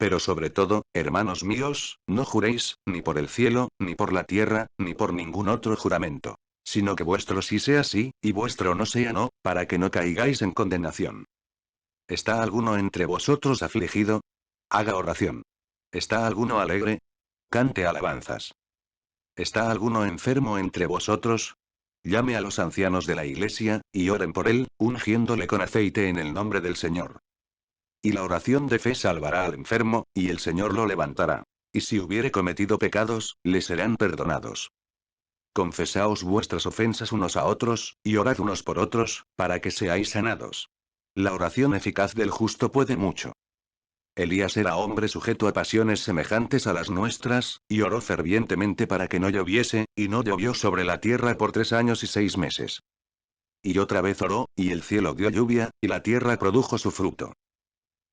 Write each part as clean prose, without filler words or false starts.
Pero sobre todo, hermanos míos, no juréis, ni por el cielo, ni por la tierra, ni por ningún otro juramento. Sino que vuestro sí sea sí, y vuestro no sea no, para que no caigáis en condenación. ¿Está alguno entre vosotros afligido? Haga oración. ¿Está alguno alegre? Cante alabanzas. ¿Está alguno enfermo entre vosotros? Llame a los ancianos de la iglesia, y oren por él, ungiéndole con aceite en el nombre del Señor. Y la oración de fe salvará al enfermo, y el Señor lo levantará. Y si hubiere cometido pecados, le serán perdonados. Confesaos vuestras ofensas unos a otros, y orad unos por otros, para que seáis sanados. La oración eficaz del justo puede mucho. Elías era hombre sujeto a pasiones semejantes a las nuestras, y oró fervientemente para que no lloviese, y no llovió sobre la tierra por 3 años y 6 meses. Y otra vez oró, y el cielo dio lluvia, y la tierra produjo su fruto.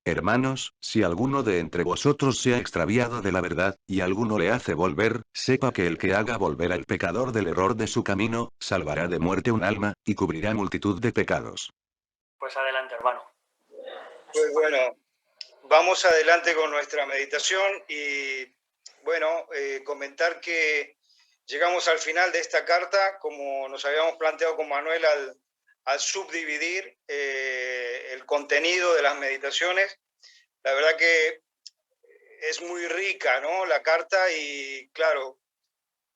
Hermanos, si alguno de entre vosotros se ha extraviado de la verdad, y alguno le hace volver, sepa que el que haga volver al pecador del error de su camino, salvará de muerte un alma, y cubrirá multitud de pecados. Pues adelante, hermano. Pues bueno, vamos adelante con nuestra meditación y bueno, comentar que llegamos al final de esta carta, como nos habíamos planteado con Manuel al subdividir el contenido de las meditaciones. La verdad que es muy rica, ¿no? La carta y claro,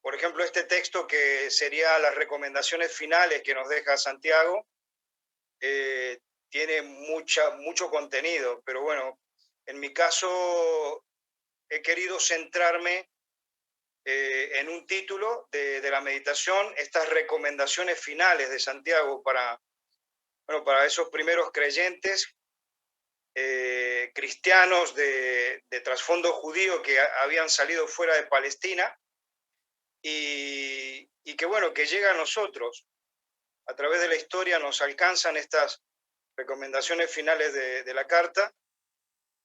por ejemplo, este texto que sería las recomendaciones finales que nos deja Santiago, tiene mucho contenido, pero bueno, en mi caso he querido centrarme en un título de la meditación, estas recomendaciones finales de Santiago para esos primeros creyentes cristianos de trasfondo judío que habían salido fuera de Palestina y que bueno, que llega a nosotros. A través de la historia nos alcanzan estas recomendaciones finales de la carta.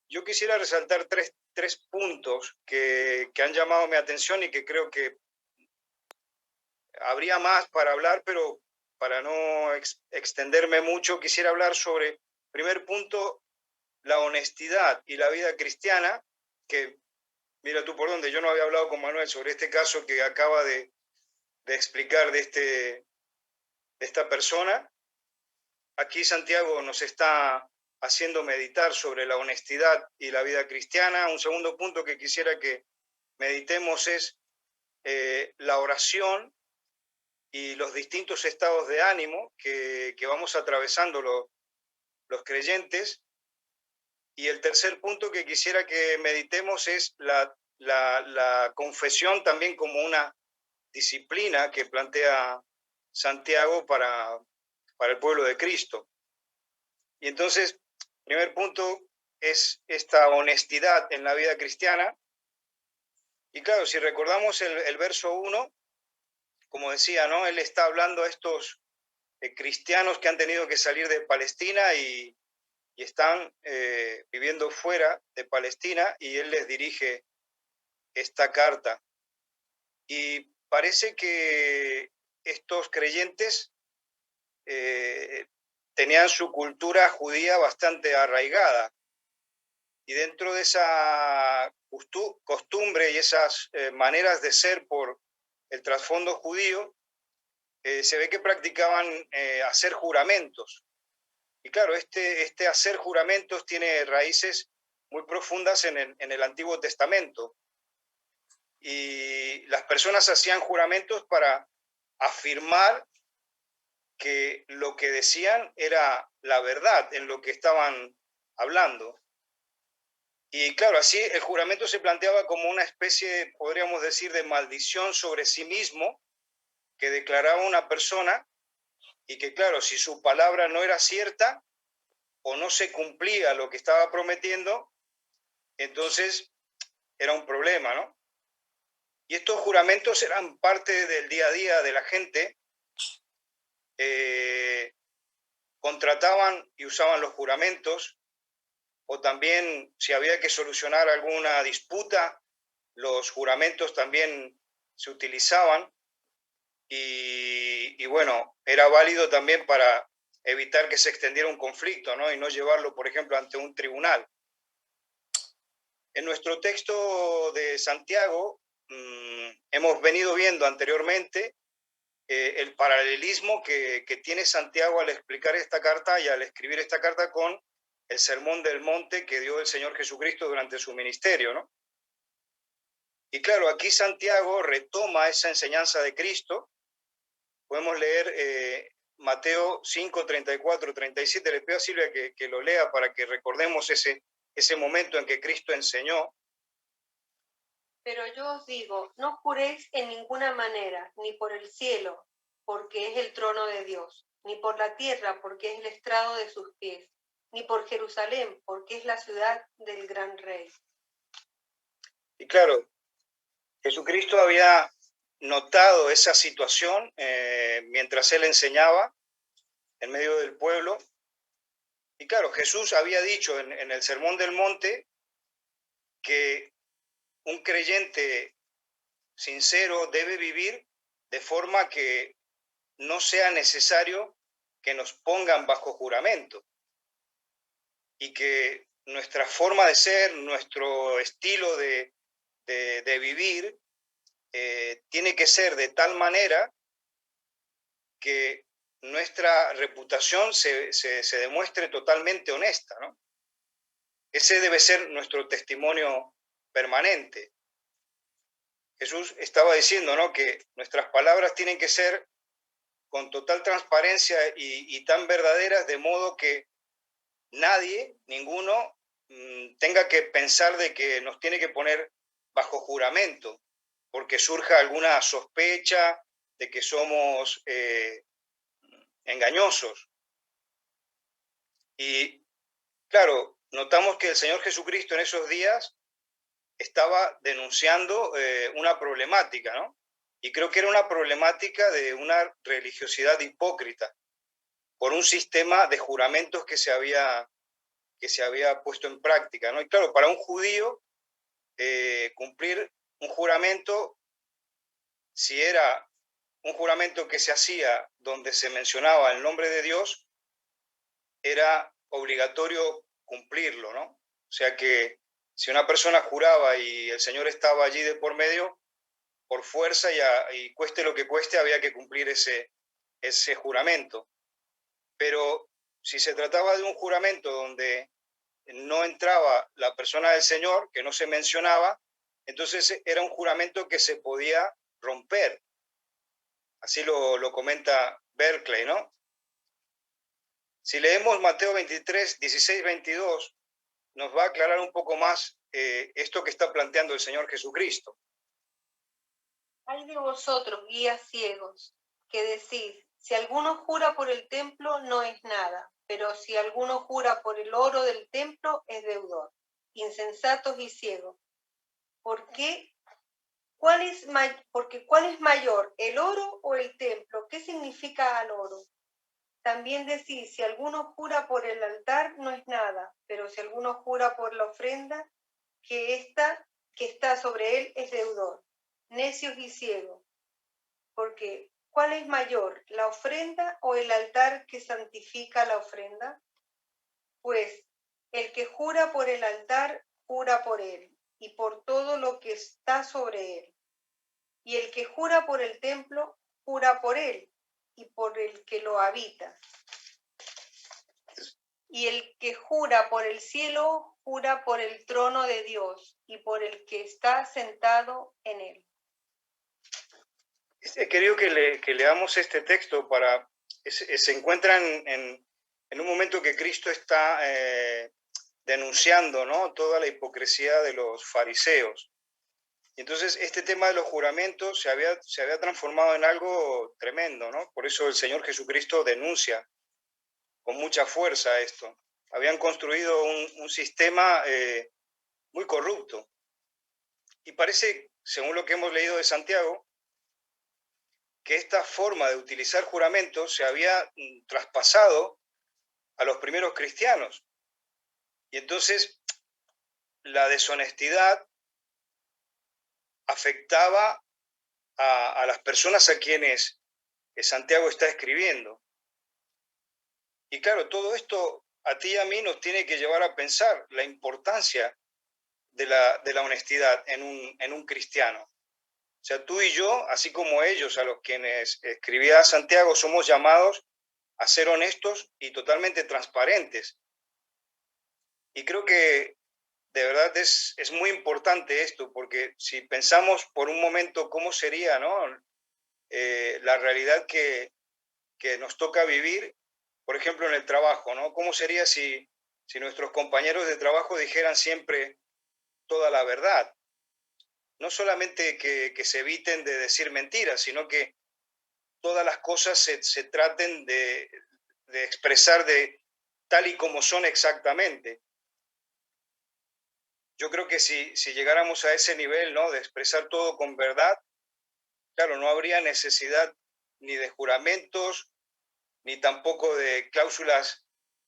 Yo quisiera resaltar tres puntos que han llamado mi atención y que creo que habría más para hablar, pero para no extenderme mucho, quisiera hablar sobre, primer punto, la honestidad y la vida cristiana, que mira tú por dónde, yo no había hablado con Manuel sobre este caso que acaba de explicar de esta persona. Aquí Santiago nos está haciendo meditar sobre la honestidad y la vida cristiana. Un segundo punto que quisiera que meditemos es la oración y los distintos estados de ánimo que vamos atravesando los creyentes. Y el tercer punto que quisiera que meditemos es la confesión también como una disciplina que plantea Santiago para el pueblo de Cristo. Y entonces, primer punto es esta honestidad en la vida cristiana. Y claro, si recordamos el verso 1, como decía, ¿no? Él está hablando a estos cristianos que han tenido que salir de Palestina y están viviendo fuera de Palestina, y él les dirige esta carta. Y parece que estos creyentes tenían su cultura judía bastante arraigada. Y dentro de esa costumbre y esas maneras de ser por el trasfondo judío, se ve que practicaban hacer juramentos. Y claro, este hacer juramentos tiene raíces muy profundas en el Antiguo Testamento. Y las personas hacían juramentos para afirmar que lo que decían era la verdad en lo que estaban hablando. Y claro, así el juramento se planteaba como una especie, podríamos decir, de maldición sobre sí mismo que declaraba una persona, y que claro, si su palabra no era cierta o no se cumplía lo que estaba prometiendo, entonces era un problema, ¿no? Y estos juramentos eran parte del día a día de la gente. Contrataban y usaban los juramentos, o también si había que solucionar alguna disputa, los juramentos también se utilizaban. Y bueno, era válido también para evitar que se extendiera un conflicto, ¿no? Y no llevarlo, por ejemplo, ante un tribunal. En nuestro texto de Santiago hemos venido viendo anteriormente el paralelismo que tiene Santiago al explicar esta carta y al escribir esta carta con el Sermón del Monte que dio el Señor Jesucristo durante su ministerio, ¿no? Y claro, aquí Santiago retoma esa enseñanza de Cristo. Podemos leer Mateo 5, 34, 37. Le pido a Silvia que lo lea para que recordemos ese momento en que Cristo enseñó. Pero yo os digo, no juréis en ninguna manera, ni por el cielo, porque es el trono de Dios, ni por la tierra, porque es el estrado de sus pies, ni por Jerusalén, porque es la ciudad del gran rey. Y claro, Jesucristo había notado esa situación mientras él enseñaba en medio del pueblo. Y claro, Jesús había dicho en el Sermón del Monte que un creyente sincero debe vivir de forma que no sea necesario que nos pongan bajo juramento y que nuestra forma de ser, nuestro estilo de vivir tiene que ser de tal manera que nuestra reputación se demuestre totalmente honesta, ¿no? Ese debe ser nuestro testimonio permanente. Jesús estaba diciendo, ¿no?, que nuestras palabras tienen que ser con total transparencia y tan verdaderas, de modo que nadie, ninguno, tenga que pensar de que nos tiene que poner bajo juramento, porque surja alguna sospecha de que somos engañosos. Y claro, notamos que el Señor Jesucristo en esos días estaba denunciando una problemática, ¿no? Y creo que era una problemática de una religiosidad hipócrita, por un sistema de juramentos que se había puesto en práctica, ¿no? Y claro, para un judío, cumplir un juramento, si era un juramento que se hacía donde se mencionaba el nombre de Dios, era obligatorio cumplirlo, ¿no? O sea que si una persona juraba y el Señor estaba allí de por medio, por fuerza y cueste lo que cueste, había que cumplir ese juramento. Pero si se trataba de un juramento donde no entraba la persona del Señor, que no se mencionaba, entonces era un juramento que se podía romper. Así lo comenta Berkeley, ¿no? Si leemos Mateo 23, 16, 22, nos va a aclarar un poco más esto que está planteando el Señor Jesucristo. Ay de vosotros, guías ciegos, que decís, si alguno jura por el templo, no es nada, pero si alguno jura por el oro del templo, es deudor. Insensatos y ciegos. Porque ¿cuál es mayor, el oro o el templo? ¿Qué significa al oro? También decís, si alguno jura por el altar, no es nada, pero si alguno jura por la ofrenda que está sobre él, es deudor. Necios y ciegos. Porque ¿cuál es mayor, la ofrenda o el altar que santifica la ofrenda? Pues el que jura por el altar, jura por él y por todo lo que está sobre él. Y el que jura por el templo, jura por él y por el que lo habita. Y el que jura por el cielo, jura por el trono de Dios y por el que está sentado en él. He querido que leamos este texto para... Se encuentra en un momento que Cristo está denunciando, ¿no?, toda la hipocresía de los fariseos. Y entonces este tema de los juramentos se había transformado en algo tremendo, ¿no? Por eso el Señor Jesucristo denuncia con mucha fuerza esto. Habían construido un sistema muy corrupto. Y parece, según lo que hemos leído de Santiago, que esta forma de utilizar juramentos se había traspasado a los primeros cristianos. Y entonces la deshonestidad afectaba a las personas a quienes Santiago está escribiendo. Y claro, todo esto a ti y a mí nos tiene que llevar a pensar la importancia de la honestidad en un cristiano. O sea, tú y yo, así como ellos, a los quienes escribía Santiago, somos llamados a ser honestos y totalmente transparentes. Y creo que de verdad es muy importante esto, porque si pensamos por un momento cómo sería, ¿no? La realidad que nos toca vivir, por ejemplo, en el trabajo, ¿no? ¿Cómo sería si nuestros compañeros de trabajo dijeran siempre toda la verdad? No solamente que se eviten de decir mentiras, sino que todas las cosas se traten de expresar de tal y como son exactamente. Yo creo que si llegáramos a ese nivel, ¿no? De expresar todo con verdad, claro, no habría necesidad ni de juramentos, ni tampoco de cláusulas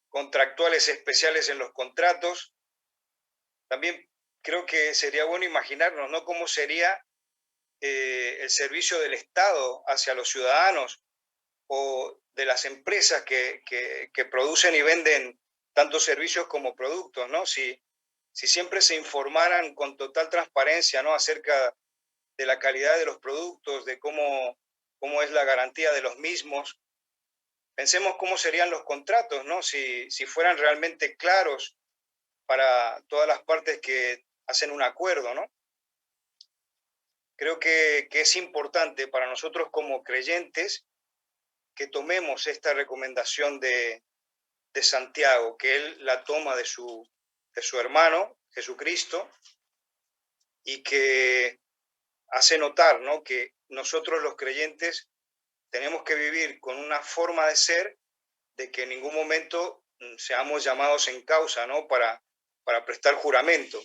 contractuales especiales en los contratos. También creo que sería bueno imaginarnos, ¿no? Cómo sería el servicio del Estado hacia los ciudadanos o de las empresas que producen y venden tanto servicios como productos, ¿no? Si siempre se informaran con total transparencia, ¿no? Acerca de la calidad de los productos, de cómo es la garantía de los mismos. Pensemos cómo serían los contratos, ¿no? Si fueran realmente claros para todas las partes que hacen un acuerdo, ¿no? Creo que es importante para nosotros como creyentes que tomemos esta recomendación de Santiago, que él la toma de su hermano, Jesucristo, y que hace notar, ¿no? Que nosotros los creyentes tenemos que vivir con una forma de ser de que en ningún momento seamos llamados en causa, ¿no? Para prestar juramento.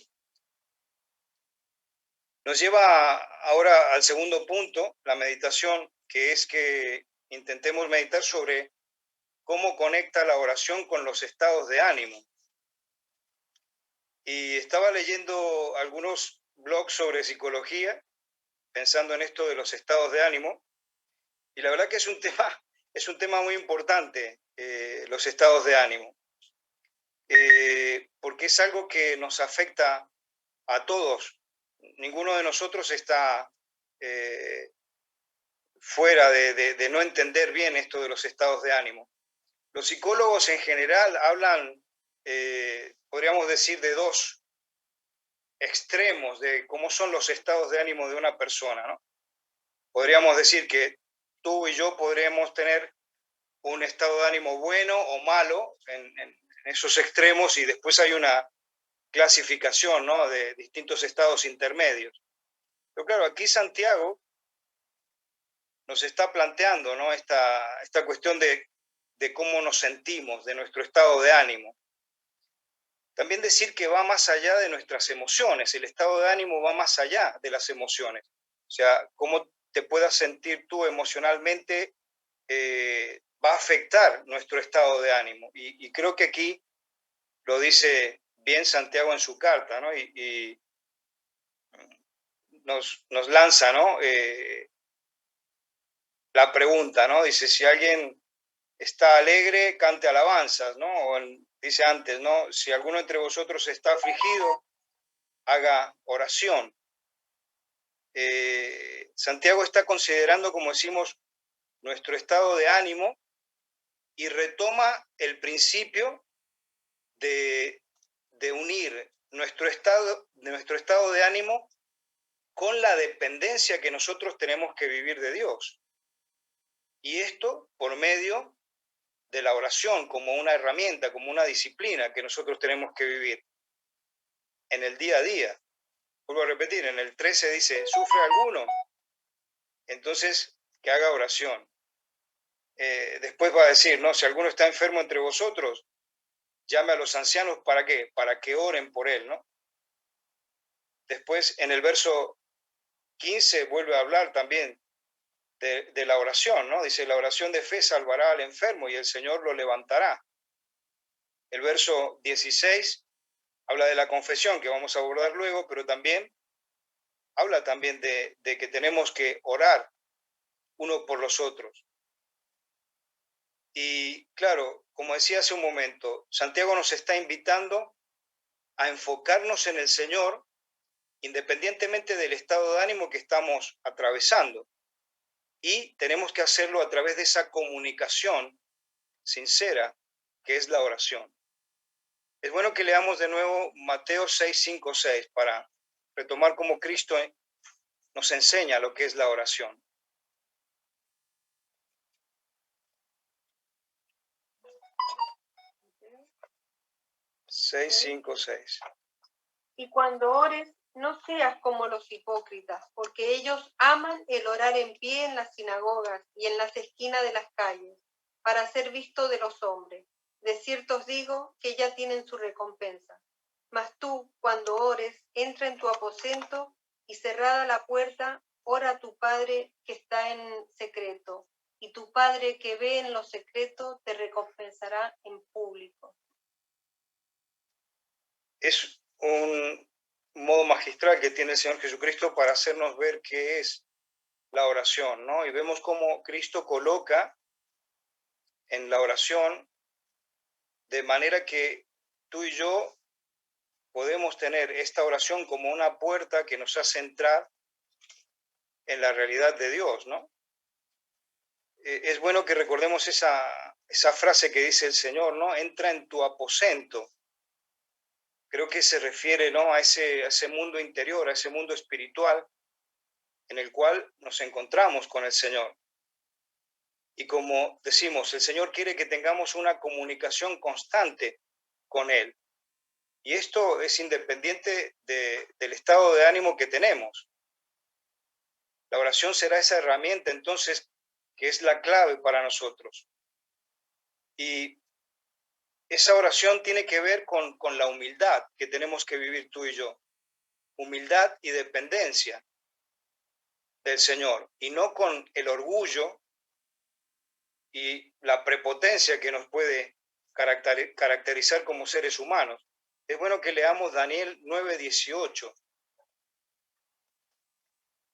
Nos lleva ahora al segundo punto, la meditación, que es que intentemos meditar sobre cómo conecta la oración con los estados de ánimo. Y estaba leyendo algunos blogs sobre psicología, pensando en esto de los estados de ánimo, y la verdad que es un tema muy importante, los estados de ánimo, porque es algo que nos afecta a todos. Ninguno de nosotros está fuera de no entender bien esto de los estados de ánimo. Los psicólogos en general hablan, podríamos decir, de dos extremos de cómo son los estados de ánimo de una persona, ¿no? Podríamos decir que tú y yo podríamos tener un estado de ánimo bueno o malo en esos extremos, y después hay una clasificación, ¿no? De distintos estados intermedios. Pero claro, aquí Santiago nos está planteando, ¿no? esta cuestión de cómo nos sentimos, de nuestro estado de ánimo. También decir que va más allá de nuestras emociones, el estado de ánimo va más allá de las emociones. O sea, cómo te puedas sentir tú emocionalmente va a afectar nuestro estado de ánimo. Y creo que aquí lo dice bien Santiago en su carta, ¿no? Y nos lanza, ¿no? La pregunta, ¿no? Dice, si alguien está alegre, cante alabanzas, ¿no? O dice antes, ¿no? Si alguno entre vosotros está afligido, haga oración. Santiago está considerando, como decimos, nuestro estado de ánimo y retoma el principio de unir nuestro estado de ánimo con la dependencia que nosotros tenemos que vivir de Dios. Y esto por medio de la oración como una herramienta, como una disciplina que nosotros tenemos que vivir en el día a día. Vuelvo a repetir, en el 13 dice, ¿sufre alguno? Entonces, que haga oración. Después va a decir, ¿no? Si alguno está enfermo entre vosotros, llame a los ancianos, ¿para qué? Para que oren por él, ¿no? Después, en el verso 15, vuelve a hablar también de la oración, ¿no? Dice, la oración de fe salvará al enfermo y el Señor lo levantará. El verso 16 habla de la confesión, que vamos a abordar luego, pero también habla también de que tenemos que orar uno por los otros. Y claro, como decía hace un momento, Santiago nos está invitando a enfocarnos en el Señor independientemente del estado de ánimo que estamos atravesando. Y tenemos que hacerlo a través de esa comunicación sincera que es la oración. Es bueno que leamos de nuevo Mateo 6, 5, 6 para retomar cómo Cristo nos enseña lo que es la oración. 6, 5, 6. Y cuando ores, no seas como los hipócritas, porque ellos aman el orar en pie en las sinagogas y en las esquinas de las calles, para ser visto de los hombres. De cierto os digo que ya tienen su recompensa. Mas tú, cuando ores, entra en tu aposento y cerrada la puerta, ora a tu Padre que está en secreto, y tu Padre que ve en lo secreto te recompensará en público. Es un modo magistral que tiene el Señor Jesucristo para hacernos ver qué es la oración, ¿no? Y vemos cómo Cristo coloca en la oración de manera que tú y yo podemos tener esta oración como una puerta que nos hace entrar en la realidad de Dios, ¿no? Es bueno que recordemos esa frase que dice el Señor, ¿no? Entra en tu aposento. Creo que se refiere, ¿no? a ese mundo interior, a ese mundo espiritual en el cual nos encontramos con el Señor. Y como decimos, el Señor quiere que tengamos una comunicación constante con Él. Y esto es independiente del estado de ánimo que tenemos. La oración será esa herramienta, entonces, que es la clave para nosotros. Y esa oración tiene que ver con la humildad que tenemos que vivir tú y yo. Humildad y dependencia del Señor. Y no con el orgullo y la prepotencia que nos puede caracterizar como seres humanos. Es bueno que leamos Daniel 9:18.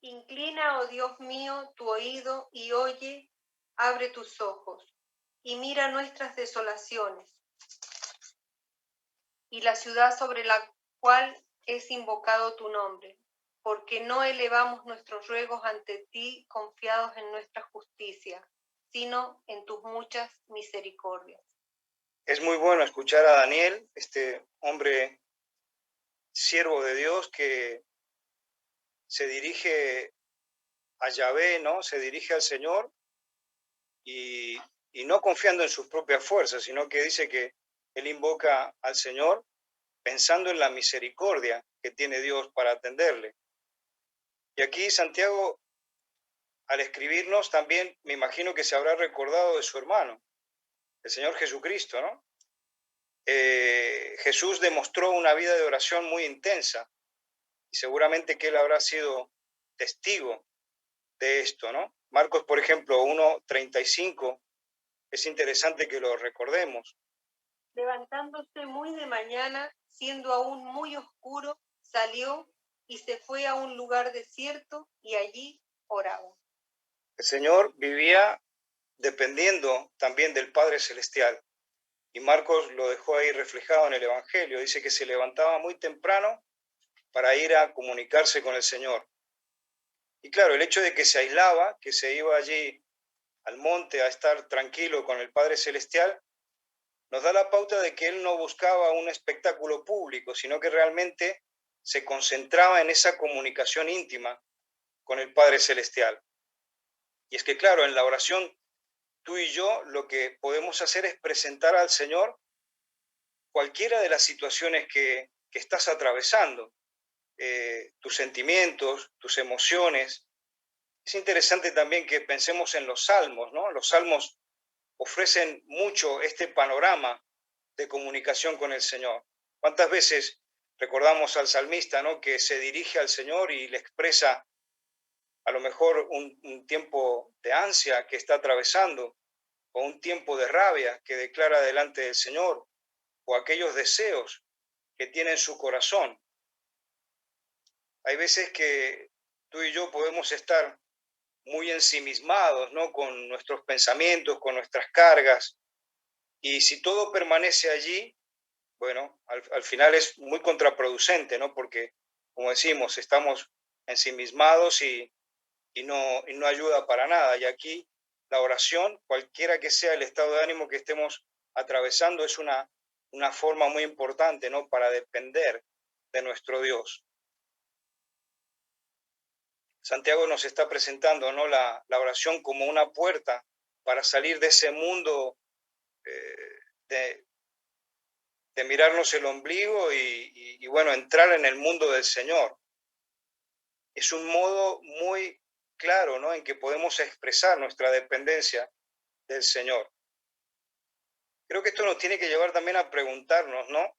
Inclina, oh Dios mío, tu oído y oye, abre tus ojos y mira nuestras desolaciones y la ciudad sobre la cual es invocado tu nombre, porque no elevamos nuestros ruegos ante ti confiados en nuestra justicia, sino en tus muchas misericordias. Es muy bueno escuchar a Daniel, este hombre siervo de Dios que se dirige a Yahvé, ¿no? Se dirige al Señor y no confiando en sus propias fuerzas, sino que dice que él invoca al Señor pensando en la misericordia que tiene Dios para atenderle. Y aquí Santiago, al escribirnos, también me imagino que se habrá recordado de su hermano, el Señor Jesucristo, ¿no? Jesús demostró una vida de oración muy intensa y seguramente que él habrá sido testigo de esto, ¿no? Marcos, por ejemplo, 1:35, es interesante que lo recordemos. Levantándose muy de mañana, siendo aún muy oscuro, salió y se fue a un lugar desierto y allí oraba. El Señor vivía dependiendo también del Padre Celestial. Y Marcos lo dejó ahí reflejado en el Evangelio. Dice que se levantaba muy temprano para ir a comunicarse con el Señor. Y claro, el hecho de que se aislaba, que se iba allí al monte a estar tranquilo con el Padre Celestial, nos da la pauta de que él no buscaba un espectáculo público, sino que realmente se concentraba en esa comunicación íntima con el Padre Celestial. Y es que claro, en la oración, tú y yo lo que podemos hacer es presentar al Señor cualquiera de las situaciones que estás atravesando, tus sentimientos, tus emociones. Es interesante también que pensemos en los salmos, ¿no? Los salmos ofrecen mucho este panorama de comunicación con el Señor. ¿Cuántas veces recordamos al salmista, ¿no? que se dirige al Señor y le expresa a lo mejor un tiempo de ansia que está atravesando, o un tiempo de rabia que declara delante del Señor, o aquellos deseos que tiene en su corazón? Hay veces que tú y yo podemos estar muy ensimismados, ¿no? con nuestros pensamientos, con nuestras cargas, y si todo permanece allí, bueno, al final es muy contraproducente, ¿no? Porque como decimos, estamos ensimismados y no ayuda para nada. Y aquí la oración, cualquiera que sea el estado de ánimo que estemos atravesando, es una forma muy importante, ¿no?, para depender de nuestro Dios. Santiago nos está presentando, ¿no?, la oración como una puerta para salir de ese mundo de mirarnos el ombligo y bueno, entrar en el mundo del Señor. Es un modo muy claro, ¿no?, en que podemos expresar nuestra dependencia del Señor. Creo que esto nos tiene que llevar también a preguntarnos, ¿no?,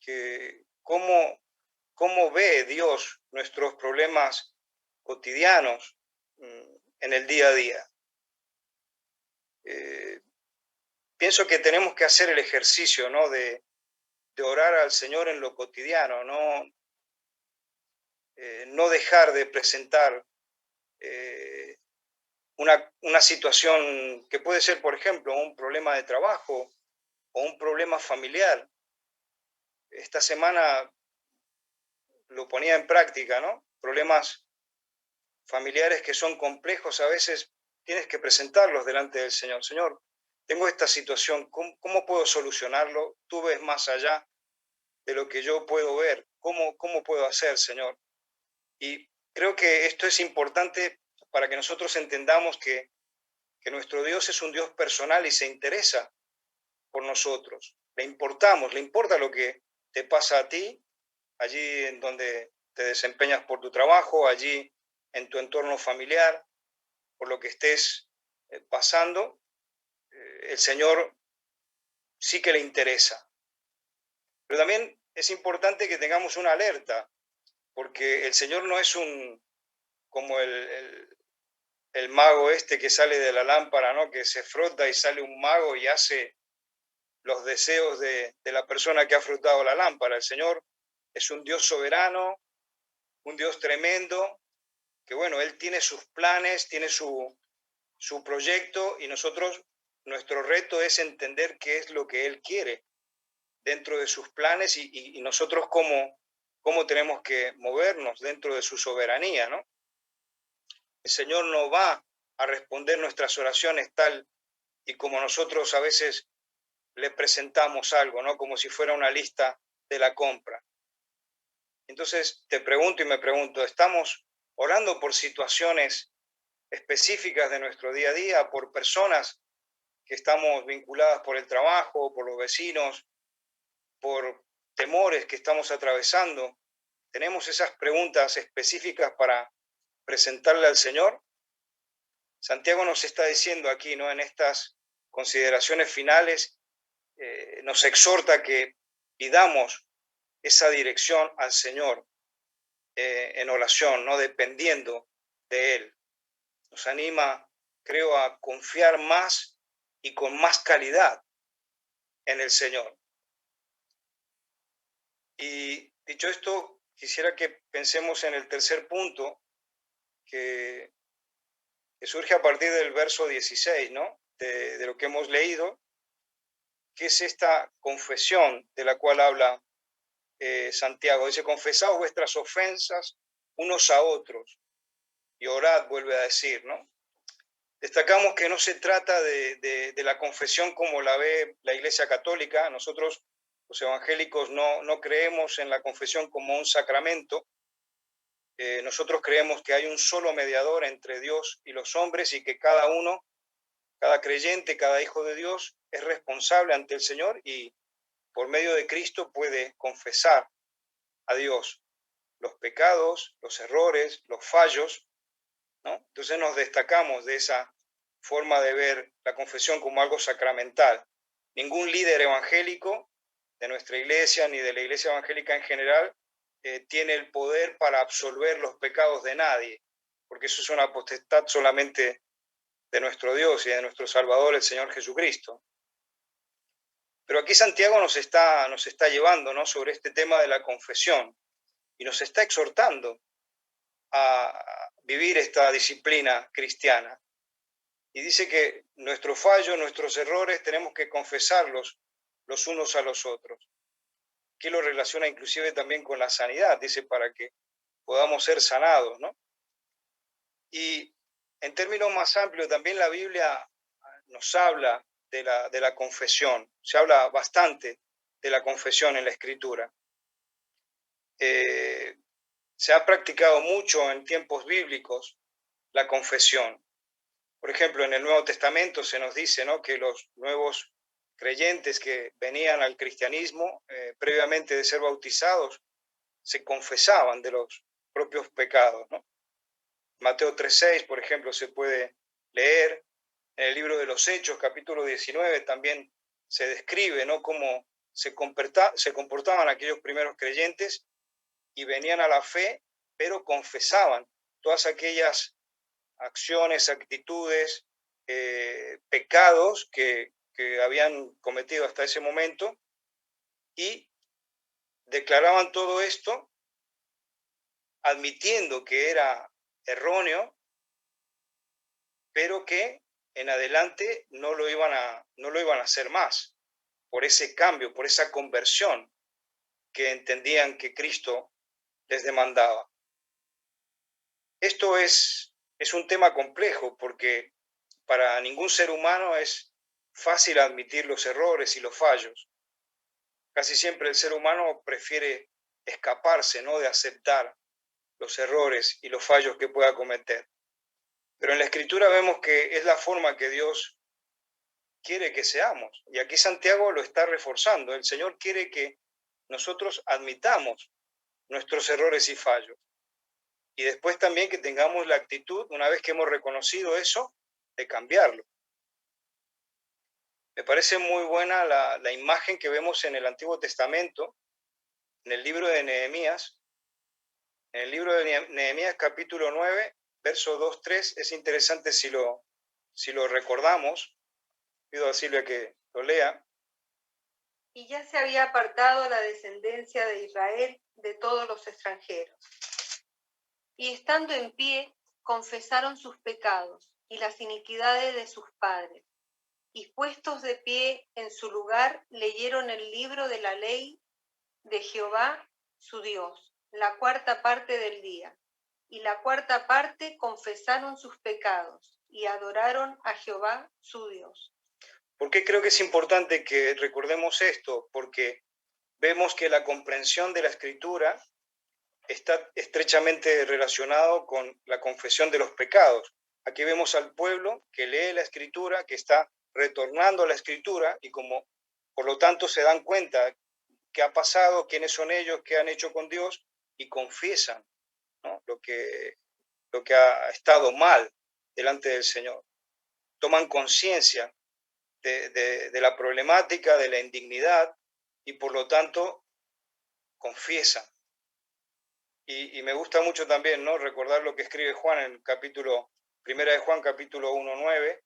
que cómo ve Dios nuestros problemas cotidianos en el día a día. Pienso que tenemos que hacer el ejercicio, ¿no?, de orar al Señor en lo cotidiano, no dejar de presentar una situación que puede ser, por ejemplo, un problema de trabajo o un problema familiar. Esta semana lo ponía en práctica, ¿no? Problemas familiares que son complejos, a veces tienes que presentarlos delante del Señor. Señor, tengo esta situación, ¿cómo puedo solucionarlo? Tú ves más allá de lo que yo puedo ver. ¿Cómo puedo hacer, Señor? Y creo que esto es importante para que nosotros entendamos que nuestro Dios es un Dios personal y se interesa por nosotros. Le importamos, le importa lo que te pasa a ti, allí en donde te desempeñas por tu trabajo, allí en tu entorno familiar, por lo que estés pasando. El Señor sí que le interesa. Pero también es importante que tengamos una alerta, porque el Señor no es como el mago este que sale de la lámpara, ¿no?, que se frota y sale un mago y hace los deseos de la persona que ha frotado la lámpara. El Señor es un Dios soberano, un Dios tremendo, que bueno, Él tiene sus planes, tiene su proyecto, y nuestro reto es entender qué es lo que Él quiere dentro de sus planes y nosotros cómo tenemos que movernos dentro de su soberanía, ¿no? El Señor no va a responder nuestras oraciones tal y como nosotros a veces le presentamos algo, ¿no?, como si fuera una lista de la compra. Entonces te pregunto y me pregunto, ¿estamos orando por situaciones específicas de nuestro día a día, por personas que estamos vinculadas por el trabajo, por los vecinos, por temores que estamos atravesando? ¿Tenemos esas preguntas específicas para presentarle al Señor? Santiago nos está diciendo aquí, ¿no?, en estas consideraciones finales, nos exhorta que pidamos esa dirección al Señor en oración, no dependiendo de Él. Nos anima, creo, a confiar más y con más calidad en el Señor. Y dicho esto, quisiera que pensemos en el tercer punto que surge a partir del verso 16, ¿no?, de lo que hemos leído, que es esta confesión de la cual habla Santiago. Dice: confesaos vuestras ofensas unos a otros y orad, vuelve a decir, ¿no? Destacamos que no se trata de la confesión como la ve la Iglesia Católica. Nosotros, los evangélicos, no creemos en la confesión como un sacramento. Nosotros creemos que hay un solo mediador entre Dios y los hombres y que cada creyente, cada hijo de Dios es responsable ante el Señor y por medio de Cristo puede confesar a Dios los pecados, los errores, los fallos, ¿no? Entonces nos destacamos de esa forma de ver la confesión como algo sacramental. Ningún líder evangélico de nuestra iglesia ni de la iglesia evangélica en general tiene el poder para absolver los pecados de nadie, porque eso es una potestad solamente de nuestro Dios y de nuestro Salvador, el Señor Jesucristo. Pero aquí Santiago nos está llevando, ¿no?, sobre este tema de la confesión y nos está exhortando a vivir esta disciplina cristiana. Y dice que nuestros fallos, nuestros errores, tenemos que confesarlos los unos a los otros. Aquí lo relaciona inclusive también con la sanidad. Dice, para que podamos ser sanados, ¿no? Y en términos más amplios, también la Biblia nos habla de la confesión. Se habla bastante de la confesión en la Escritura. Se ha practicado mucho en tiempos bíblicos la confesión. Por ejemplo, en el Nuevo Testamento se nos dice, ¿no?, que los nuevos creyentes que venían al cristianismo, previamente de ser bautizados, se confesaban de los propios pecados, ¿no? Mateo 3:6, por ejemplo, se puede leer. En el libro de los Hechos, capítulo 19, también se describe, ¿no?, cómo se comportaban aquellos primeros creyentes y venían a la fe, pero confesaban todas aquellas acciones, actitudes, pecados que habían cometido hasta ese momento, y declaraban todo esto admitiendo que era erróneo, pero que en adelante no lo iban a hacer más, por ese cambio, por esa conversión que entendían que Cristo les demandaba. Esto es un tema complejo, porque para ningún ser humano es fácil admitir los errores y los fallos. Casi siempre el ser humano prefiere escaparse, ¿no?, de aceptar los errores y los fallos que pueda cometer. Pero en la Escritura vemos que es la forma que Dios quiere que seamos. Y aquí Santiago lo está reforzando. El Señor quiere que nosotros admitamos nuestros errores y fallos. Y después también que tengamos la actitud, una vez que hemos reconocido eso, de cambiarlo. Me parece muy buena la imagen que vemos en el Antiguo Testamento, en el libro de Nehemías. En el libro de Nehemías, capítulo 9, verso 2-3, es interesante si lo recordamos. Pido a Silvia que lo lea. Y ya se había apartado la descendencia de Israel de todos los extranjeros. Y estando en pie, confesaron sus pecados y las iniquidades de sus padres. Y puestos de pie en su lugar, leyeron el libro de la ley de Jehová, su Dios, la cuarta parte del día. Y la cuarta parte confesaron sus pecados y adoraron a Jehová, su Dios. ¿Por qué creo que es importante que recordemos esto? Porque vemos que la comprensión de la Escritura está estrechamente relacionado con la confesión de los pecados. Aquí vemos al pueblo que lee la Escritura, que está retornando a la Escritura, y como por lo tanto se dan cuenta qué ha pasado, quiénes son ellos, qué han hecho con Dios, y confiesan, ¿no?, lo que ha estado mal delante del Señor. Toman conciencia de la problemática, de la indignidad, y por lo tanto confiesan. Y me gusta mucho también, ¿no?, recordar lo que escribe Juan en Primera de Juan, capítulo 1:9.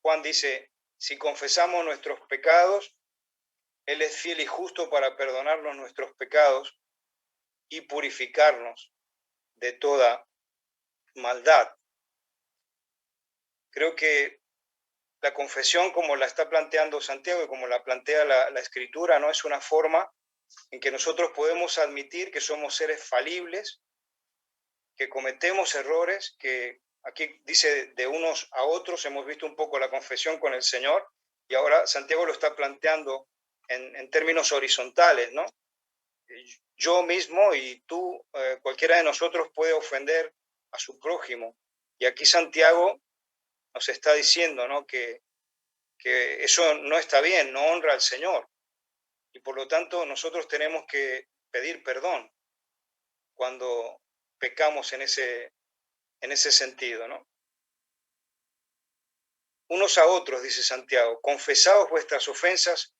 Juan dice: si confesamos nuestros pecados, Él es fiel y justo para perdonarnos nuestros pecados y purificarnos de toda maldad. Creo que la confesión, como la está planteando Santiago y como la plantea la Escritura, no es una forma en que nosotros podemos admitir que somos seres falibles, que cometemos errores, que aquí dice de unos a otros, hemos visto un poco la confesión con el Señor, y ahora Santiago lo está planteando en términos horizontales, ¿no? Yo mismo y tú, cualquiera de nosotros puede ofender a su prójimo. Y aquí Santiago nos está diciendo, ¿no?, que eso no está bien, no honra al Señor. Y por lo tanto nosotros tenemos que pedir perdón cuando pecamos en ese sentido, ¿no? Unos a otros, dice Santiago, confesaos vuestras ofensas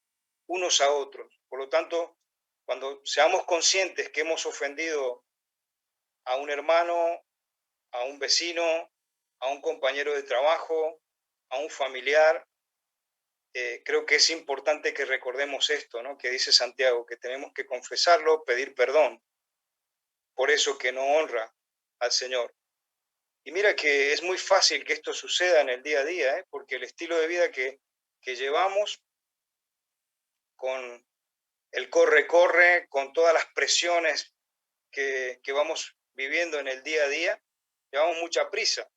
unos a otros. Por lo tanto, cuando seamos conscientes que hemos ofendido a un hermano, a un vecino, a un compañero de trabajo, a un familiar, creo que es importante que recordemos esto, ¿no?, que dice Santiago, que tenemos que confesarlo, pedir perdón por eso que no honra al Señor. Y mira que es muy fácil que esto suceda en el día a día, porque el estilo de vida que llevamos, con el corre-corre, con todas las presiones que vamos viviendo en el día a día, llevamos mucha prisa.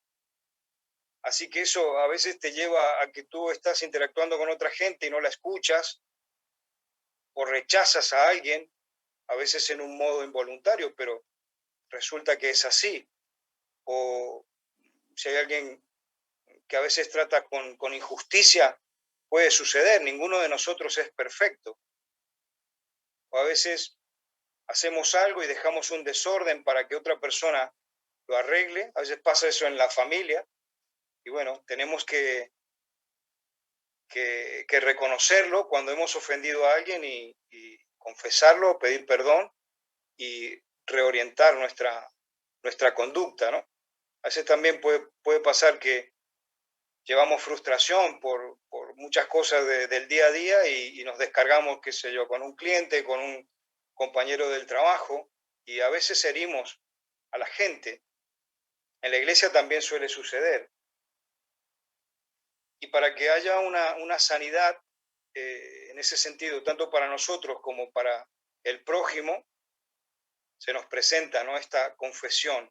Así que eso a veces te lleva a que tú estás interactuando con otra gente y no la escuchas, o rechazas a alguien, a veces en un modo involuntario, pero resulta que es así. O si hay alguien que a veces trata con injusticia, puede suceder, ninguno de nosotros es perfecto. O a veces hacemos algo y dejamos un desorden para que otra persona lo arregle. A veces pasa eso en la familia. Y bueno, tenemos que reconocerlo cuando hemos ofendido a alguien y confesarlo, pedir perdón y reorientar nuestra conducta, ¿no? A veces también puede pasar que llevamos frustración por muchas cosas del día a día y nos descargamos, qué sé yo, con un cliente, con un compañero del trabajo, y a veces herimos a la gente. En la iglesia también suele suceder. Y para que haya una sanidad en ese sentido, tanto para nosotros como para el prójimo, se nos presenta, ¿no?, esta confesión,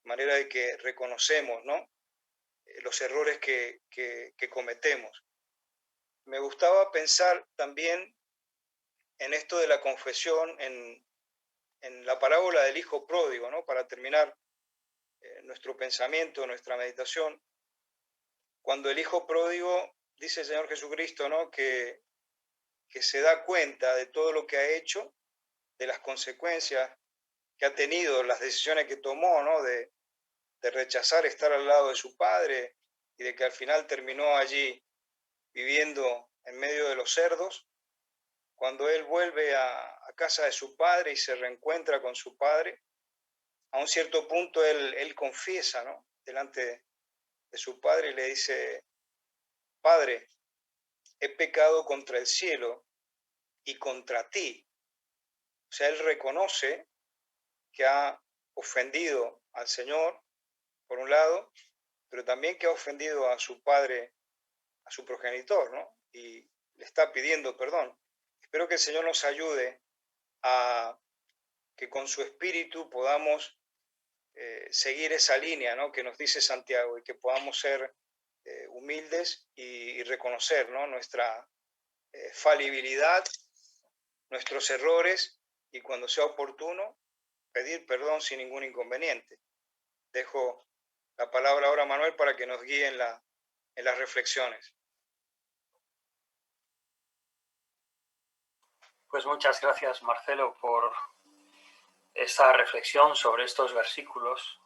de manera de que reconocemos, ¿no?, los errores que cometemos. Me gustaba pensar también en esto de la confesión, en la parábola del hijo pródigo, ¿no?, para terminar nuestro pensamiento, nuestra meditación. Cuando el hijo pródigo, dice el Señor Jesucristo, ¿no?, que se da cuenta de todo lo que ha hecho, de las consecuencias que ha tenido, las decisiones que tomó, ¿no?, de rechazar estar al lado de su padre y de que al final terminó allí viviendo en medio de los cerdos. Cuando él vuelve a casa de su padre y se reencuentra con su padre, a un cierto punto él confiesa, ¿no?, delante de su padre y le dice: Padre, he pecado contra el cielo y contra ti. O sea, él reconoce que ha ofendido al Señor, por un lado, pero también que ha ofendido a su padre, a su progenitor, ¿no? Y le está pidiendo perdón. Espero que el Señor nos ayude a que con su espíritu podamos seguir esa línea, ¿no?, que nos dice Santiago, y que podamos ser humildes y reconocer, ¿no?, nuestra falibilidad, nuestros errores, y cuando sea oportuno, pedir perdón sin ningún inconveniente. Dejo la palabra ahora a Manuel para que nos guíe en las reflexiones. Pues muchas gracias, Marcelo, por esta reflexión sobre estos versículos